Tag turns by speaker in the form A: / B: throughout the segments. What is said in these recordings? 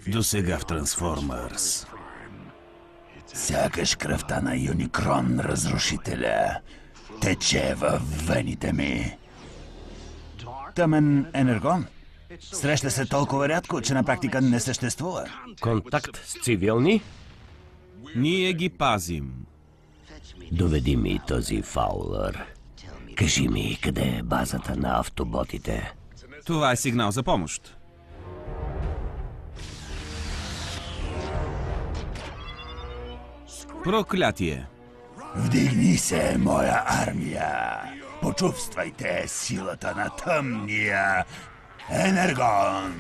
A: До сега в Трансформърс.
B: Сякаш кръвта на Юникрон Разрушителя тече във вените ми. Тъмен енергон? Среща се толкова рядко, че на практика не съществува.
C: Контакт с цивилни?
A: Ние ги пазим.
C: Доведи ми този Фаулър. Кажи ми, къде е базата на автоботите?
A: Това е сигнал за помощ. Проклятие!
B: Вдигни се, моя армия! Почувствайте силата на тъмния енергон!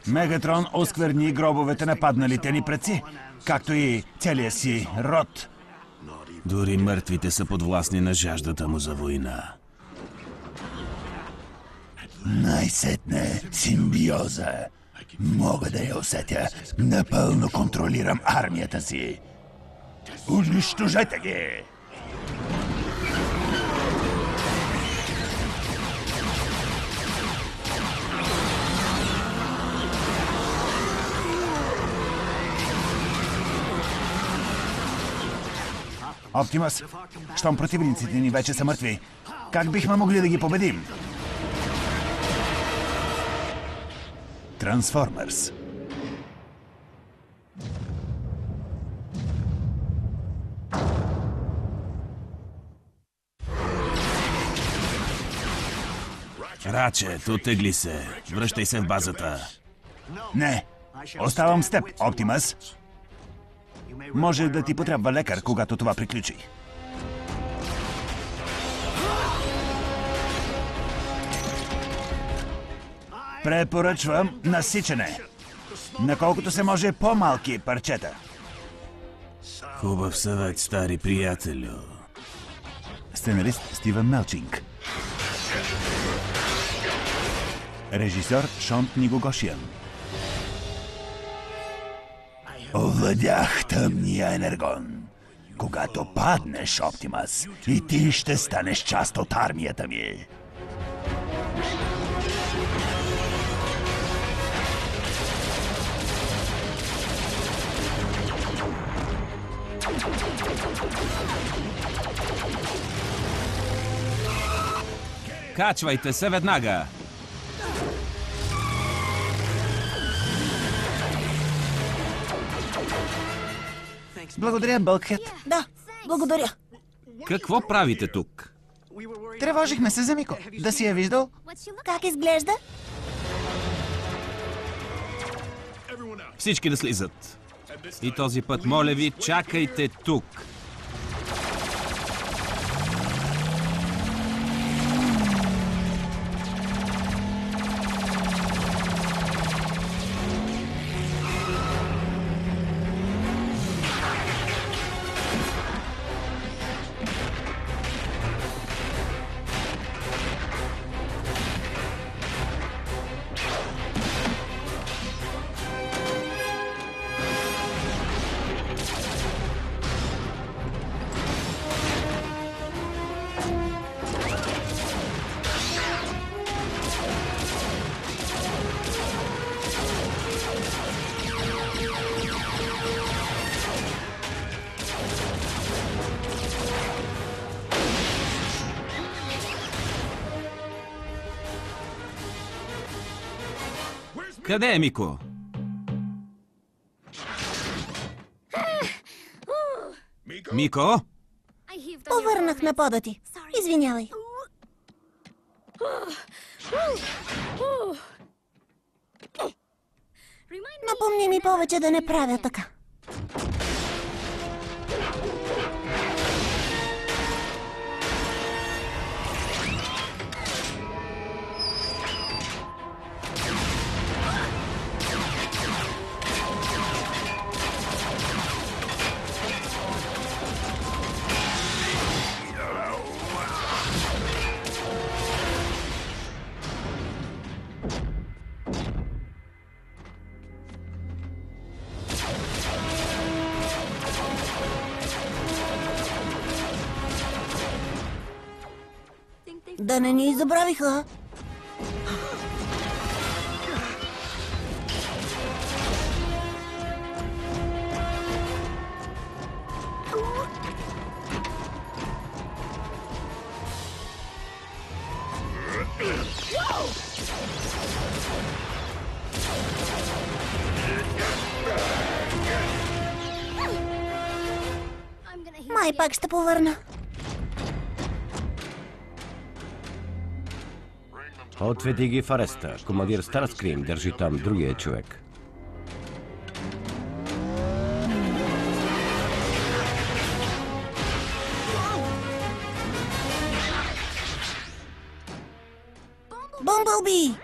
B: Мегатрон оскверни гробовете на падналите ни предци, както и целия си род.
A: Дори мъртвите са подвластни на жаждата му за война.
B: Най-сетне симбиоза. Мога да я усетя. Напълно контролирам армията си. Унищожете ги! Оптимус, щом противниците ни вече са мъртви, как бихме могли да ги победим? Трансформърс.
A: Рачет, оттегли се. Връщай се в базата.
B: Не, оставам с теб, Оптимус. Може да ти потрябва лекар, когато това приключи. Препоръчвам насичане. На колкото се може по-малки парчета.
A: Хубав съвет, стари приятелю.
B: Сценарист Стивън Мелчинг. Режисьор Шон Нигогошиан. Овладях тъмния енергон. Когато паднеш, Оптимус, и ти ще станеш част от армията ми.
A: Качвайте се веднага!
B: Благодаря, Бълкхед.
D: Да, благодаря.
A: Какво правите тук?
B: Тревожихме се за Мико. Да си я виждал?
D: Как изглежда?
A: Всички да слизат. И този път, моля ви, чакайте тук. Къде е Мико? Мико?
D: Повърнах на пода ти. Извинявай. Напомни ми повече да не правя така. Да не ни забравиха. Май пак ще повърна.
C: Отведи ги в ареста. Командир Старскрим държи там другия човек.
D: Бумблби!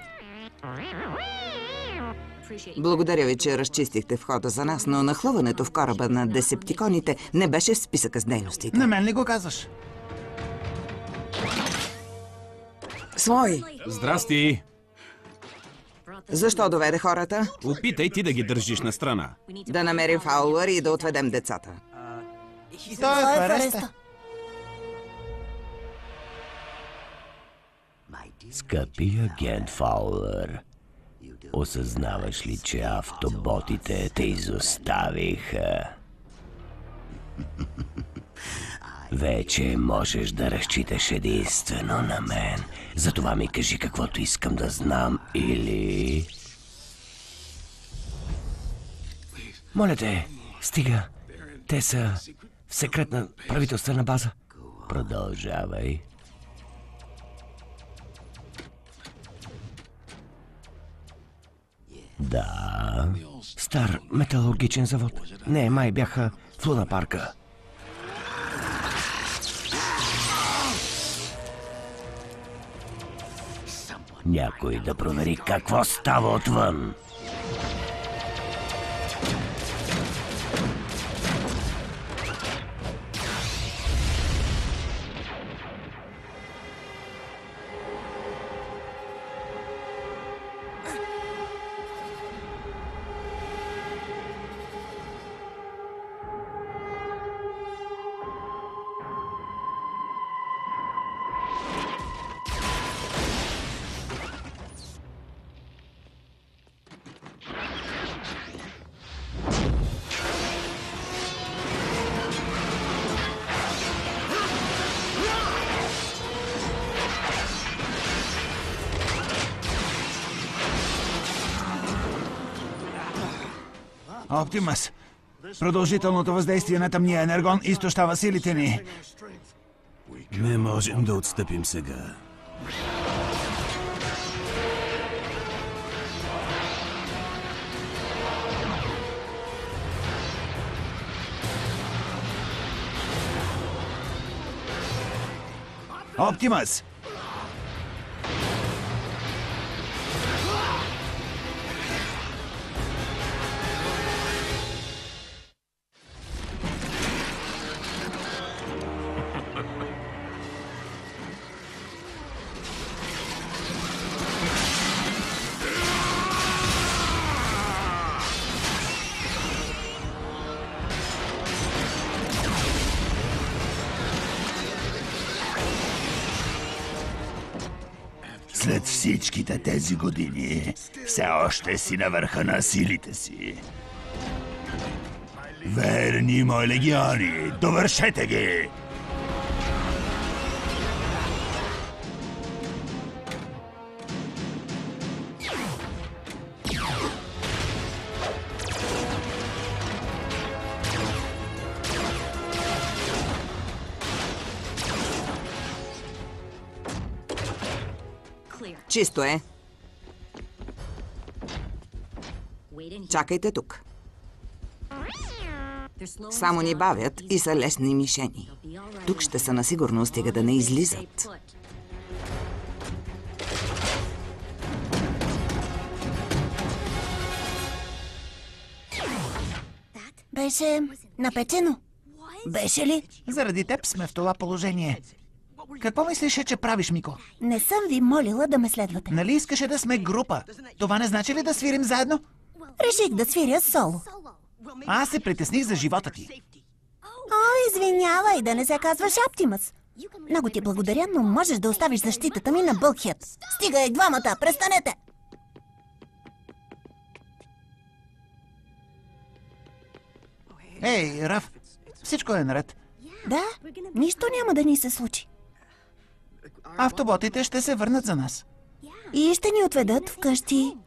E: Благодаря ви, че разчистихте входа за нас, но нахлуването в кораба на десептиконите не беше в списъка с дейностите.
B: На мен ли го казваш?
E: Свой!
A: Здрасти!
E: Защо доведе хората?
A: Опитай ти да ги държиш на страна.
E: Да намерим Фаулър и да отведем децата.
B: Той е в ареста.
C: Скъпи агент Фаулър, осъзнаваш ли, че автоботите те изоставиха? Вече можеш да разчиташ единствено на мен. Затова ми кажи каквото искам да знам или... Моля те, стига. Те са в секретна правителствена база. Продължавай. Да. Стар металургичен завод. Не, май бяха в Луна парка. Някой да провери какво става отвън.
B: Оптимус, продължителното въздействие на тъмния енергон изтощава силите ни.
A: Не можем да отстъпим сега.
B: Оптимус!
F: След всичките тези години, все още си на върха на силите си. Верни мои легиони, довършете ги!
E: Чисто е. Чакайте тук. Само ни бавят и са лесни мишени. Тук ще са на сигурно, стига да не излизат.
D: Беше напечено. Беше ли?
B: Заради теб сме в това положение. Какво мислиш, че правиш, Мико?
D: Не съм ви молила да ме следвате.
B: Нали искаше да сме група? Това не значи ли да свирим заедно?
D: Реших да свиря соло.
B: Аз се притесних за живота ти.
D: О, извинявай, да не се казваш Оптимус. Много ти благодаря, но можеш да оставиш защитата ми на Бълкхед. Стига и двамата, престанете!
B: Ей, Раф, всичко е наред.
D: Да, нищо няма да ни се случи.
B: Автоботите ще се върнат за нас.
D: И ще ни отведат вкъщи.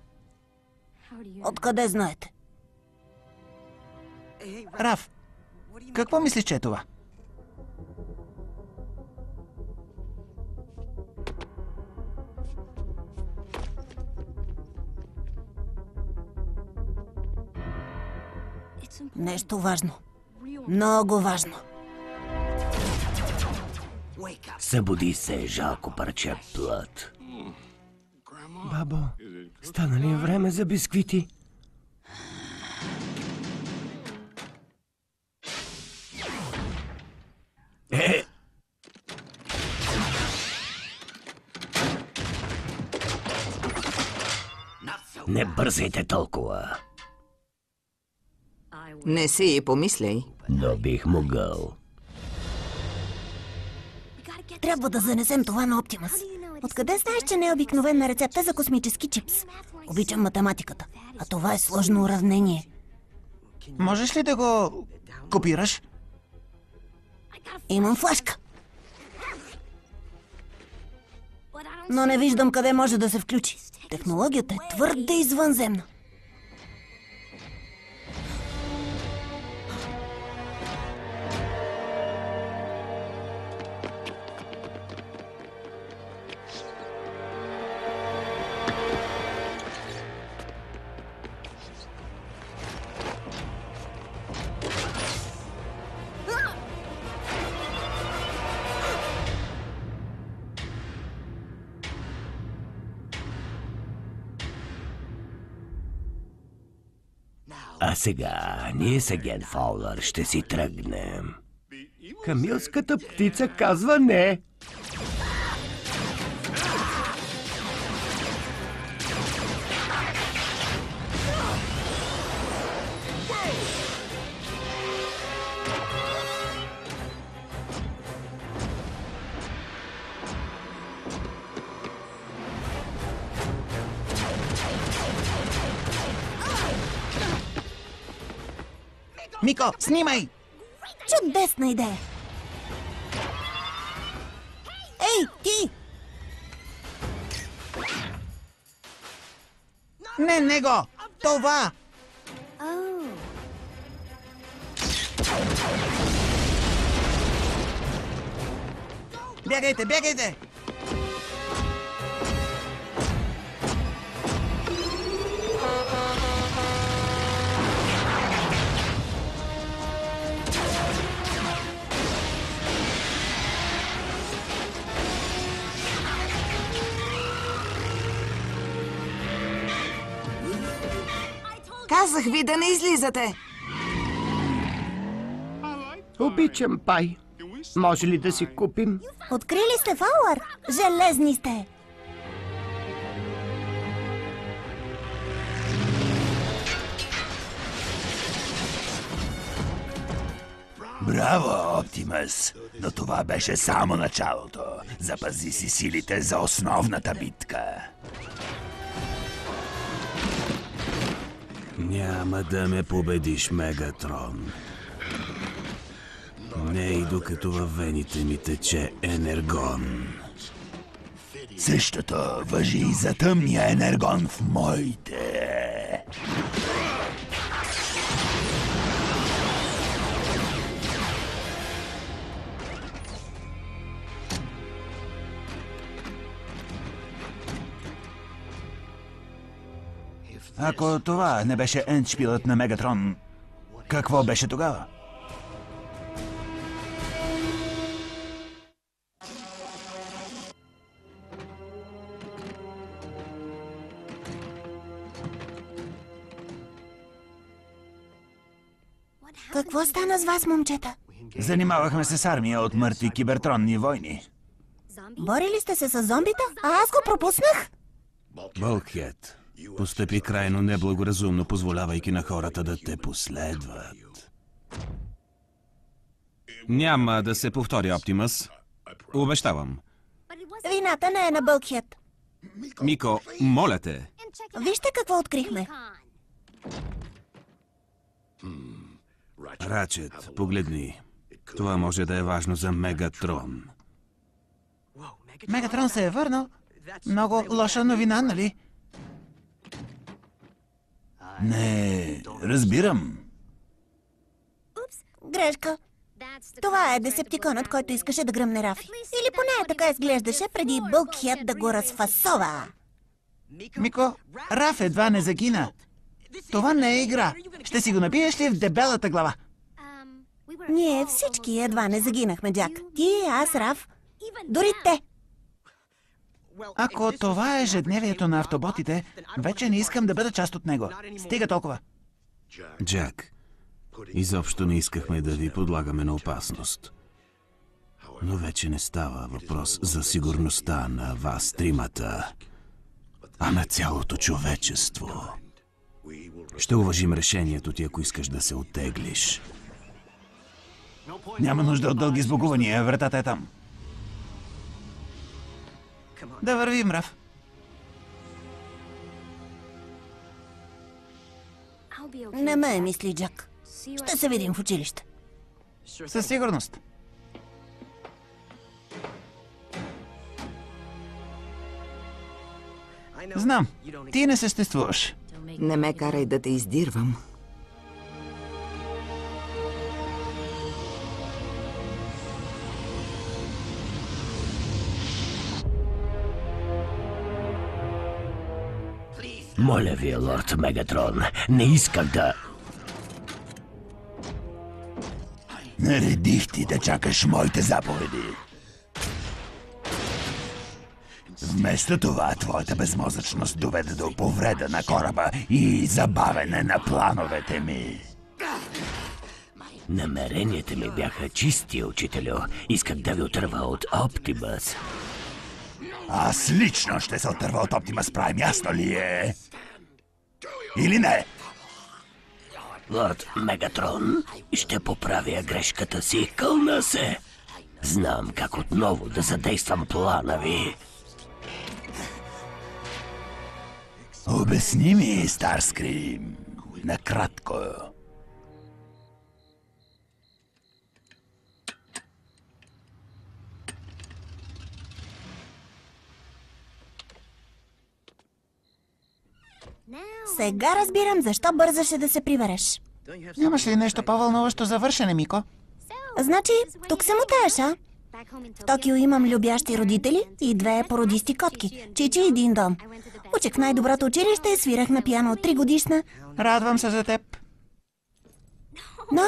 D: Откъде знаете?
B: Раф, какво мислиш, че е това?
D: Нещо важно. Много важно.
C: Събуди се, жалко парче плът. Бабо, стана ли време за бисквити? Не бързайте толкова.
E: Не си и помисляй.
C: Но бих могъл.
D: Трябва да занесем това на Оптимус. Откъде знаеш, че не е обикновена рецепта за космически чипс? Обичам математиката, а това е сложно уравнение.
B: Можеш ли да го копираш?
D: Имам флашка. Но не виждам къде може да се включи. Технологията е твърде извънземна.
C: А сега, ние с агент Фаулър ще си тръгнем. Камилската птица казва не.
B: Мико, снимай!
D: Чудесна идея! Ей, ти!
B: Не него! Това! Бягайте, бягайте!
E: Казах ви да не излизате.
C: Обичам пай. Може ли да си купим?
D: Открили сте Фаулър? Железни сте!
F: Браво, Оптимус! Но това беше само началото. Запази си силите за основната битка.
A: Няма да ме победиш, Мегатрон. Не и докато във вените ми тече енергон.
F: Същото въжи и за тъмния енергон в моите.
B: Ако това не беше ендшпилът на Мегатрон, какво беше тогава?
D: Какво стана с вас, момчета?
B: Занимавахме се с армия от мъртви кибертронни войни.
D: Борили сте се с зомбита? А аз го пропуснах?
A: Бълкхед, постъпи крайно неблагоразумно, позволявайки на хората да те последват. Няма да се повтори, Оптимус. Обещавам.
D: Вината не е на Бълкхед.
A: Мико, моля те.
D: Вижте какво открихме.
A: Рачет, погледни. Това може да е важно за Мегатрон.
B: Мегатрон се е върнал. Много лоша новина, нали? Не, разбирам.
D: Грешка. Това е Десептиконът, който искаше да гръмне Рафи. Или поне така изглеждаше преди Бълкхед да го разфасова.
B: Мико, Раф едва не загина. Това не е игра. Ще си го набиеш ли в дебелата глава?
D: Ние всички едва не загинахме, Джак. Ти, аз, Раф. Дори те.
B: Ако това е ежедневието на автоботите, вече не искам да бъда част от него. Стига толкова.
A: Джак, изобщо не искахме да ви подлагаме на опасност. Но вече не става въпрос за сигурността на вас тримата, а на цялото човечество. Ще уважим решението ти, ако искаш да се оттеглиш.
B: Няма нужда от дълги сбогувания, вратата е там. Да вървим, Раф.
D: Не ме мисли, Джак. Ще се видим в училище.
B: Със сигурност. Знам, ти не съществуваш.
E: Не ме карай да те издирвам.
C: Моля ви, лорд Мегатрон, не искам да...
F: Наредих ти да чакаш моите заповеди. Вместо това, твоята безмозъчност доведе до повреда на кораба и забавене на плановете ми.
C: Намеренията ми бяха чисти, учителю. Исках да ви отърва от Оптимус.
F: Аз лично ще се отърва от Оптимус Прайм, ясно ли е? Или не?
C: Лорд Мегатрон, ще поправя грешката си, кълна се. Знам как отново да задействам плана ви.
F: Обясни ми, Старскрим. Накратко.
D: Сега разбирам защо бързаше да се прибереш.
B: Нямаш ли нещо по-вълнуващо за вършене, Мико?
D: Значи, тук се мутаеш, а? В Токио имам любящи родители и две породисти котки, Чичи и Дин Дон. Учих в най-доброто училище и свирах на пиано от 3 годишна.
B: Радвам се за теб.
D: Но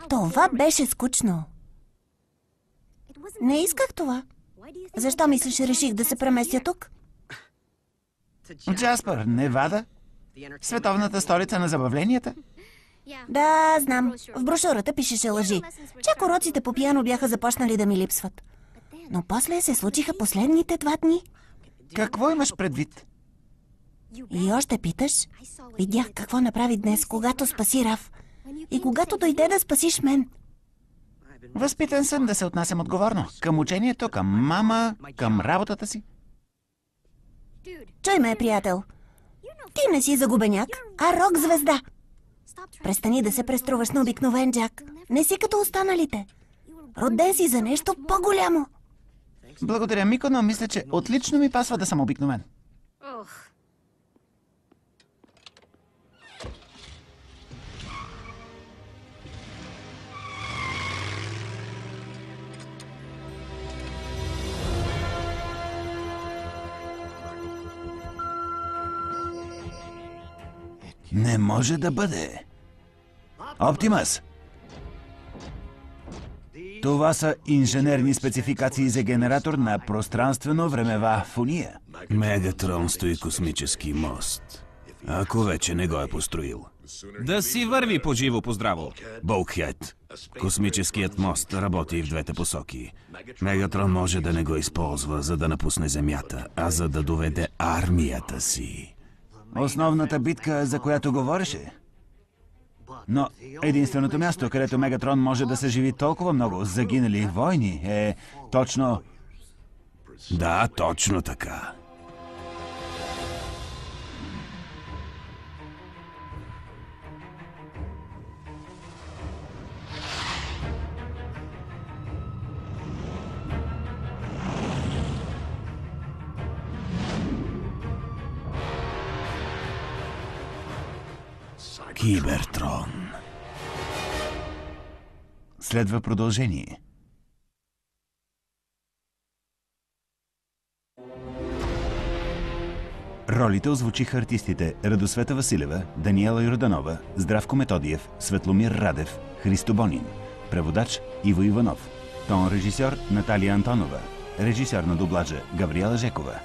D: това беше скучно. Не исках това. Защо мислиш, реших да се преместя тук?
B: Джаспър, Невада? Световната столица на забавленията?
D: Да, знам. В брошурата пишеше лъжи. Чак уроците по пиано бяха започнали да ми липсват. Но после се случиха последните 2 дни.
B: Какво имаш предвид?
D: И още питаш? Видях какво направи днес, когато спаси Раф. И когато дойде да спасиш мен.
B: Възпитан съм да се отнасям отговорно. Към учението, към мама, към работата си.
D: Чуй ме, приятел. Ти не си загубеняк, а рок-звезда. Престани да се преструваш на обикновен Джак. Не си като останалите. Роден си за нещо по-голямо.
B: Благодаря, Мико, но мисля, че отлично ми пасва да съм обикновен.
F: Не може да бъде. Оптимус!
B: Това са инженерни спецификации за генератор на пространствено-времева фуния.
A: Мегатрон стои космически мост. Ако вече не го е построил. Да си върви по живо по здраво. Бълкхед. Космическият мост работи в двете посоки. Мегатрон може да не го използва, за да напусне Земята, а за да доведе армията си.
B: Основната битка, за която говореше. Но единственото място, където Мегатрон може да съживи толкова много загинали войни, е точно
A: Да, точно така. Кибертрон.
B: Следва продължение. Ролите озвучиха артистите Радосвета Василева, Даниела Йорданова, Здравко Методиев, Светломир Радев, Христо Бонин. Преводач Иво Иванов. Тон режисьор Наталия Антонова. Режисьор на дублажа Габриела Жекова.